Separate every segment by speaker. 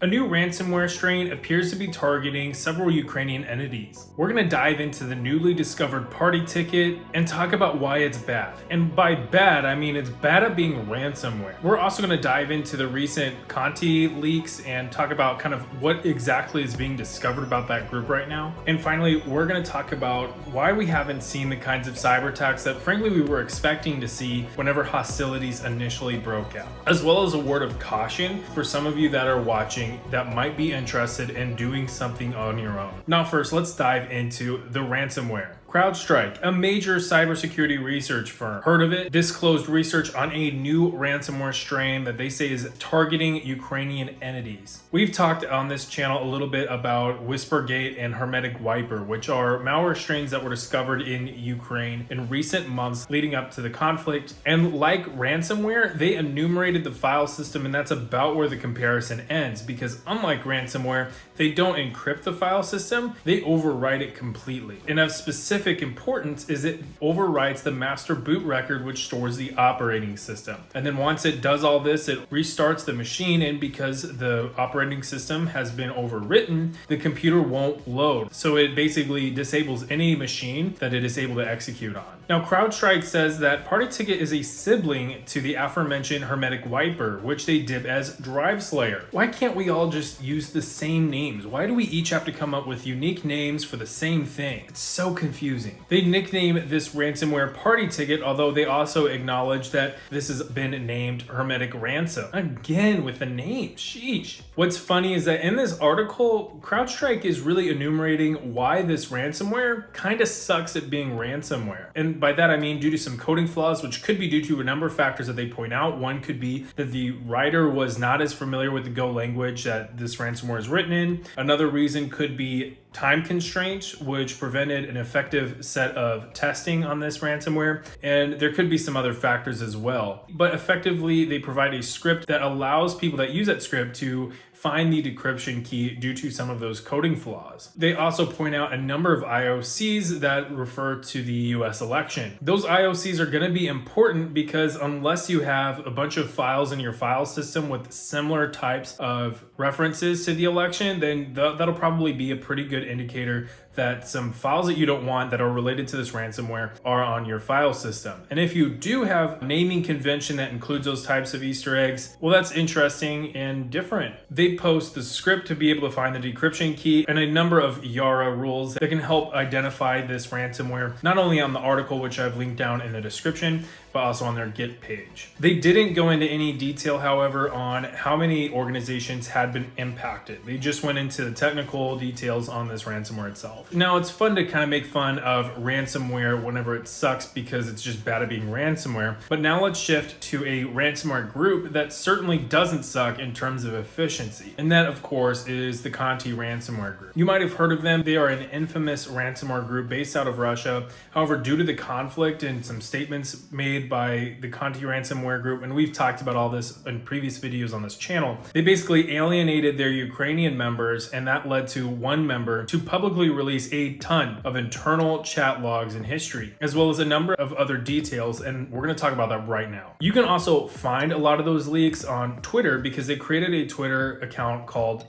Speaker 1: A new ransomware strain appears to be targeting several Ukrainian entities. We're going to dive into the newly discovered PartyTicket and talk about why it's bad. And by bad, I mean it's bad at being ransomware. We're also going to dive into the recent Conti leaks and talk about kind of what exactly is being discovered about that group right now. And finally, we're going to talk about why we haven't seen the kinds of cyber attacks that frankly we were expecting to see whenever hostilities initially broke out. As well as a word of caution for some of you that are watching that might be interested in doing something on your own. Now first, let's dive into the ransomware. CrowdStrike, a major cybersecurity research firm, heard of it, disclosed research on a new ransomware strain that they say is targeting Ukrainian entities. We've talked on this channel a little bit about WhisperGate and HermeticWiper, which are malware strains that were discovered in Ukraine in recent months leading up to the conflict. And like ransomware, they enumerated the file system, and that's about where the comparison ends, because unlike ransomware, they don't encrypt the file system, they overwrite it completely. And of specific importance is it overwrites the master boot record, which stores the operating system. And then once it does all this, it restarts the machine, and because the operating system has been overwritten, the computer won't load. So it basically disables any machine that it is able to execute on. Now, CrowdStrike says that PartyTicket is a sibling to the aforementioned HermeticWiper, which they dib as DriveSlayer. Why can't we all just use the same names? Why do we each have to come up with unique names for the same thing? It's so confusing. They nickname this ransomware PartyTicket, although they also acknowledge that this has been named HermeticRansom. Again with the name, sheesh. What's funny is that in this article, CrowdStrike is really enumerating why this ransomware kind of sucks at being ransomware. And by that I mean due to some coding flaws, which could be due to a number of factors that they point out. One could be that the writer was not as familiar with the Go language that this ransomware is written in. Another reason could be time constraints, which prevented an effective set of testing on this ransomware. And there could be some other factors as well. But effectively, they provide a script that allows people that use that script to find the decryption key due to some of those coding flaws. They also point out a number of IOCs that refer to the US election. Those IOCs are going to be important because unless you have a bunch of files in your file system with similar types of references to the election, then that'll probably be a pretty good indicator that some files that you don't want that are related to this ransomware are on your file system. And if you do have naming convention that includes those types of Easter eggs, well, that's interesting and different. They post the script to be able to find the decryption key and a number of Yara rules that can help identify this ransomware, not only on the article, which I've linked down in the description, but also on their Git page. They didn't go into any detail, however, on how many organizations had been impacted. They just went into the technical details on this ransomware itself. Now, it's fun to kind of make fun of ransomware whenever it sucks because it's just bad at being ransomware. But now let's shift to a ransomware group that certainly doesn't suck in terms of efficiency. And that, of course, is the Conti ransomware group. You might have heard of them. They are an infamous ransomware group based out of Russia. However, due to the conflict and some statements made by the Conti ransomware group, and we've talked about all this in previous videos on this channel, they basically alienated their Ukrainian members, and that led to one member to publicly release a ton of internal chat logs and history, as well as a number of other details, and we're going to talk about that right now. You can also find a lot of those leaks on Twitter because they created a Twitter account called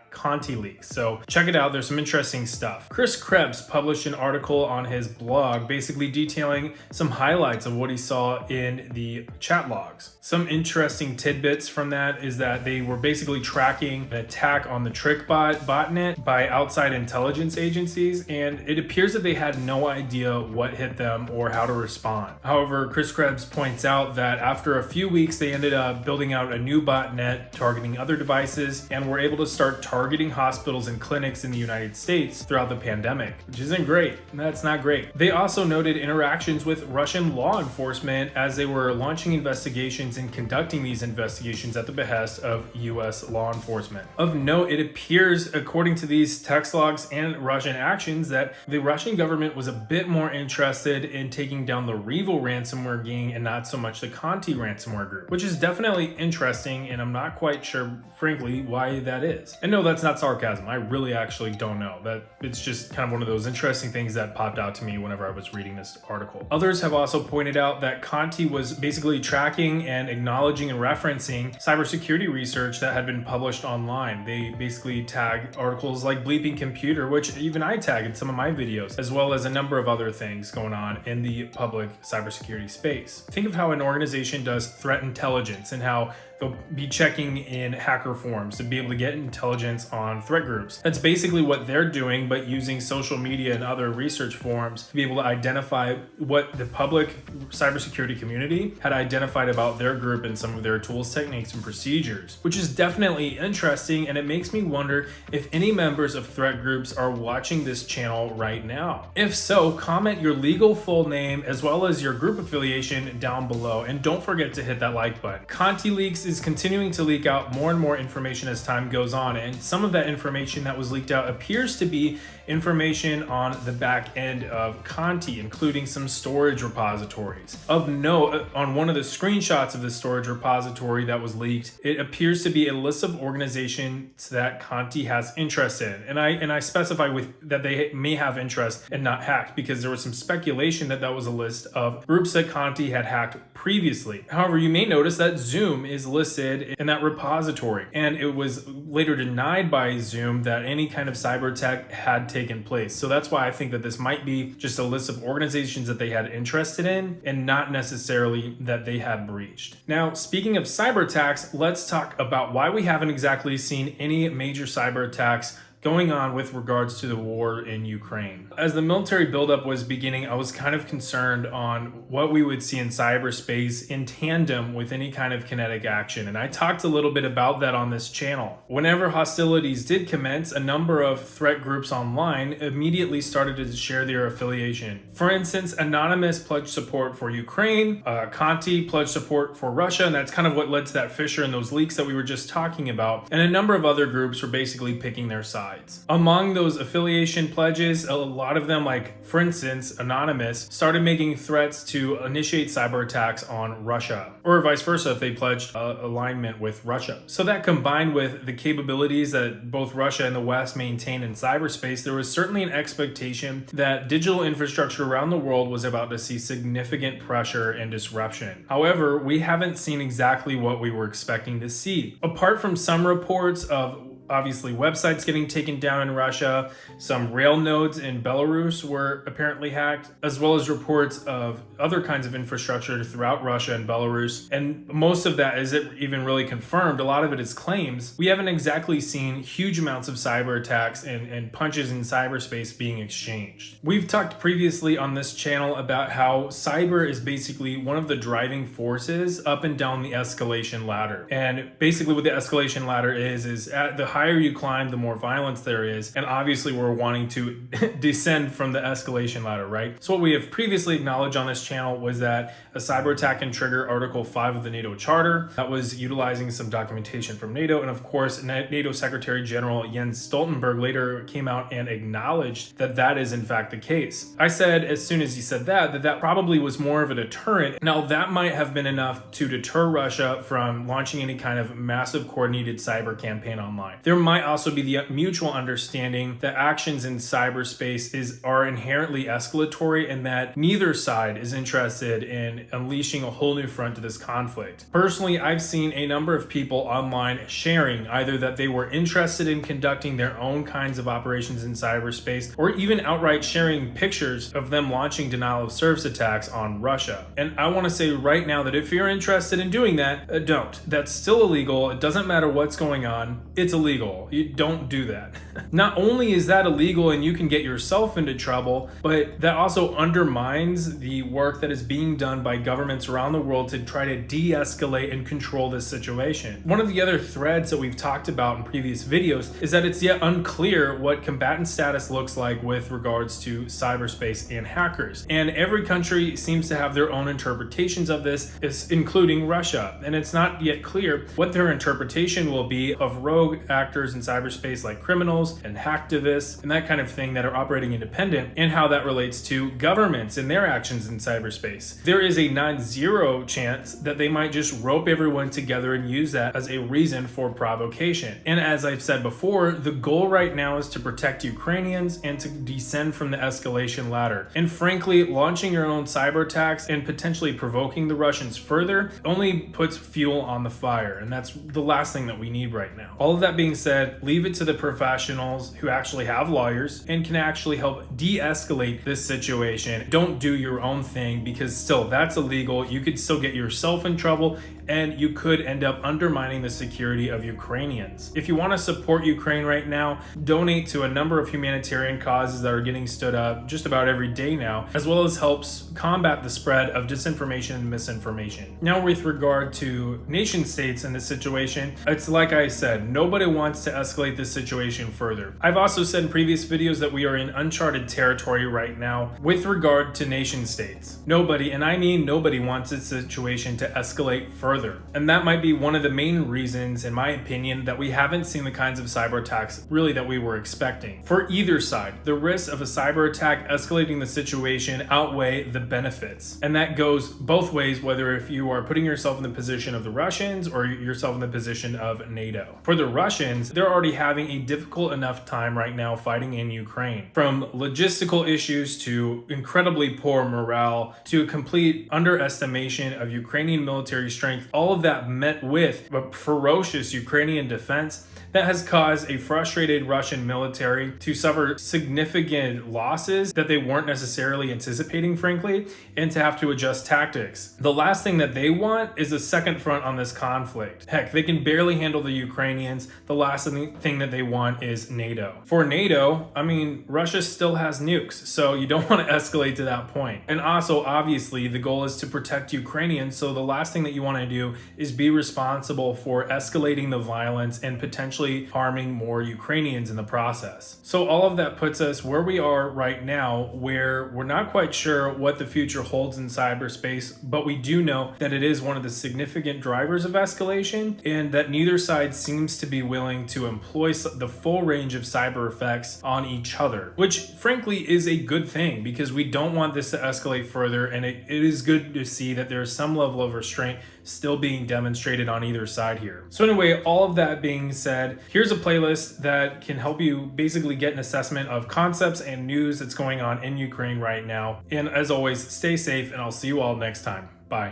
Speaker 1: @Conti leaks. So check it out. There's some interesting stuff. Chris Krebs published an article on his blog basically detailing some highlights of what he saw in the chat logs. Some interesting tidbits from that is that they were basically tracking an attack on the TrickBot botnet by outside intelligence agencies, and it appears that they had no idea what hit them or how to respond. However, Chris Krebs points out that after a few weeks, they ended up building out a new botnet targeting other devices and were able to start targeting hospitals and clinics in the United States throughout the pandemic, which isn't great. That's not great. They also noted interactions with Russian law enforcement as they were launching investigations and conducting these investigations at the behest of US law enforcement. Of note, it appears, according to these text logs and Russian actions, that the Russian government was a bit more interested in taking down the Revil ransomware gang and not so much the Conti ransomware group, which is definitely interesting, and I'm not quite sure, frankly, why that is. And no, that's not sarcasm. I really actually don't know. That it's just kind of one of those interesting things that popped out to me whenever I was reading this article. Others have also pointed out that Conti was basically tracking and acknowledging and referencing cybersecurity research that had been published online. They basically tag articles like Bleeping Computer, which even I tag in some of my videos, as well as a number of other things going on in the public cybersecurity space. Think of how an organization does threat intelligence and how they'll be checking in hacker forums to be able to get intelligence on threat groups. That's basically what they're doing, but using social media and other research forums to be able to identify what the public cybersecurity community had identified about their group and some of their tools, techniques, and procedures, which is definitely interesting. And it makes me wonder if any members of threat groups are watching this channel right now. If so, comment your legal full name as well as your group affiliation down below. And don't forget to hit that like button. Conti Leaks is continuing to leak out more and more information as time goes on, and some of that information that was leaked out appears to be information on the back end of Conti, including some storage repositories. Of note, on one of the screenshots of the storage repository that was leaked, it appears to be a list of organizations that Conti has interest in, and I specify with that they may have interest and not hacked, because there was some speculation that that was a list of groups that Conti had hacked previously. However, you may notice that Zoom is listed in that repository, and it was later denied by Zoom that any kind of cyber attack had taken place. So that's why I think that this might be just a list of organizations that they had interested in and not necessarily that they had breached. Now, speaking of cyber attacks, let's talk about why we haven't exactly seen any major cyber attacks going on with regards to the war in Ukraine. As the military buildup was beginning, I was kind of concerned on what we would see in cyberspace in tandem with any kind of kinetic action. And I talked a little bit about that on this channel. Whenever hostilities did commence, a number of threat groups online immediately started to share their affiliation. For instance, Anonymous pledged support for Ukraine, Conti pledged support for Russia, and that's kind of what led to that fissure and those leaks that we were just talking about. And a number of other groups were basically picking their side. Among those affiliation pledges, a lot of them, like for instance, Anonymous, started making threats to initiate cyber attacks on Russia, or vice versa if they pledged alignment with Russia. So that combined with the capabilities that both Russia and the West maintain in cyberspace, there was certainly an expectation that digital infrastructure around the world was about to see significant pressure and disruption. However, we haven't seen exactly what we were expecting to see. Apart from some reports of obviously websites getting taken down in Russia, some rail nodes in Belarus were apparently hacked, as well as reports of other kinds of infrastructure throughout Russia and Belarus. And most of that isn't even really confirmed. A lot of it is claims. We haven't exactly seen huge amounts of cyber attacks and punches in cyberspace being exchanged. We've talked previously on this channel about how cyber is basically one of the driving forces up and down the escalation ladder. And basically what the escalation ladder is at the higher you climb, the more violence there is. And obviously we're wanting to descend from the escalation ladder, right? So what we have previously acknowledged on this channel was that a cyber attack can trigger Article 5 of the NATO Charter. That was utilizing some documentation from NATO. And of course, NATO Secretary General Jens Stoltenberg later came out and acknowledged that that is in fact the case. I said, as soon as he said that probably was more of a deterrent. Now that might have been enough to deter Russia from launching any kind of massive coordinated cyber campaign online. There might also be the mutual understanding that actions in cyberspace are inherently escalatory and that neither side is interested in unleashing a whole new front to this conflict. Personally, I've seen a number of people online sharing either that they were interested in conducting their own kinds of operations in cyberspace, or even outright sharing pictures of them launching denial of service attacks on Russia. And I want to say right now that if you're interested in doing that, don't. That's still illegal. It doesn't matter what's going on. It's illegal. You don't do that. Not only is that illegal and you can get yourself into trouble, but that also undermines the work that is being done by governments around the world to try to de-escalate and control this situation. One of the other threads that we've talked about in previous videos is that it's yet unclear what combatant status looks like with regards to cyberspace and hackers. And every country seems to have their own interpretations of this, including Russia. And it's not yet clear what their interpretation will be of rogue actors actors in cyberspace like criminals and hacktivists and that kind of thing that are operating independent, and how that relates to governments and their actions in cyberspace. There is a non-zero chance that they might just rope everyone together and use that as a reason for provocation. And as I've said before, the goal right now is to protect Ukrainians and to descend from the escalation ladder. And frankly, launching your own cyber attacks and potentially provoking the Russians further only puts fuel on the fire, and that's the last thing that we need right now. All of that being said, leave it to the professionals who actually have lawyers and can actually help de-escalate this situation. Don't do your own thing, because still, that's illegal. You could still get yourself in trouble, and you could end up undermining the security of Ukrainians. If you want to support Ukraine right now, donate to a number of humanitarian causes that are getting stood up just about every day now, as well as helps combat the spread of disinformation and misinformation. Now, with regard to nation states in this situation, it's like I said, nobody wants to escalate this situation further. I've also said in previous videos that we are in uncharted territory right now with regard to nation states. Nobody, and I mean nobody, wants this situation to escalate further. And that might be one of the main reasons, in my opinion, that we haven't seen the kinds of cyber attacks really that we were expecting. For either side, the risks of a cyber attack escalating the situation outweigh the benefits. And that goes both ways, whether if you are putting yourself in the position of the Russians or yourself in the position of NATO. For the Russians, they're already having a difficult enough time right now fighting in Ukraine. From logistical issues to incredibly poor morale to a complete underestimation of Ukrainian military strength, all of that met with a ferocious Ukrainian defense that has caused a frustrated Russian military to suffer significant losses that they weren't necessarily anticipating, frankly, and to have to adjust tactics. The last thing that they want is a second front on this conflict. Heck, they can barely handle the Ukrainians. The last thing that they want is NATO. For NATO, I mean, Russia still has nukes, so you don't want to escalate to that point. And also, obviously, the goal is to protect Ukrainians, so the last thing that you want to do is be responsible for escalating the violence and potentially harming more Ukrainians in the process. So all of that puts us where we are right now, where we're not quite sure what the future holds in cyberspace, but we do know that it is one of the significant drivers of escalation, and that neither side seems to be willing to employ the full range of cyber effects on each other, which frankly is a good thing, because we don't want this to escalate further, and it is good to see that there's some level of restraint still being demonstrated on either side here. So anyway, all of that being said, here's a playlist that can help you basically get an assessment of concepts and news that's going on in Ukraine right now. And as always, stay safe, and I'll see you all next time. Bye.